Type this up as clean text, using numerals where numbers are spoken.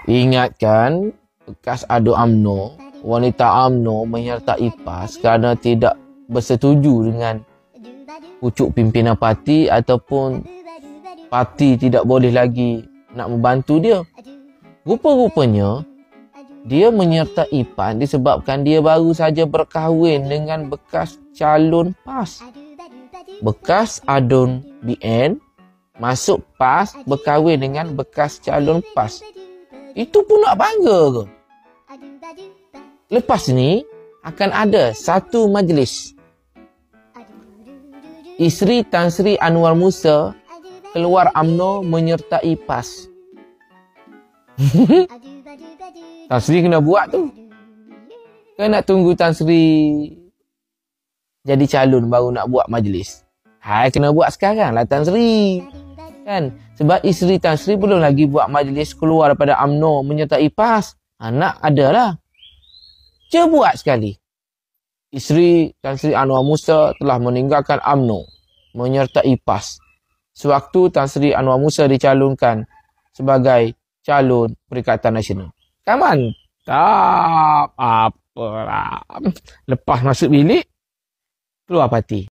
Ingatkan bekas adu UMNO, wanita UMNO menyertai PAS kerana tidak bersetuju dengan pucuk pimpinan parti ataupun parti tidak boleh lagi nak membantu dia. Rupa-rupanya dia menyertai PAS disebabkan dia baru saja berkahwin dengan bekas calon PAS. Bekas adun BN masuk PAS berkahwin dengan bekas calon PAS. Itu pun nak bangga ke? Lepas ni akan ada satu majlis. Isteri Tan Sri Anwar Musa keluar UMNO menyertai PAS. Tan Sri kena buat tu. Kan nak tunggu Tan Sri jadi calon baru nak buat majlis. Hai, kena buat sekarang lah Tan Sri. Kan? Sebab isteri Tan Sri belum lagi buat majlis keluar daripada UMNO menyertai PAS. Anak adalah. Cuba buat sekali. Isteri Tan Sri Anwar Musa telah meninggalkan UMNO menyertai PAS. Sewaktu Tan Sri Anwar Musa dicalonkan sebagai calon Perikatan Nasional. Kan mantap. Apalah. Lepas masuk bilik, keluar parti.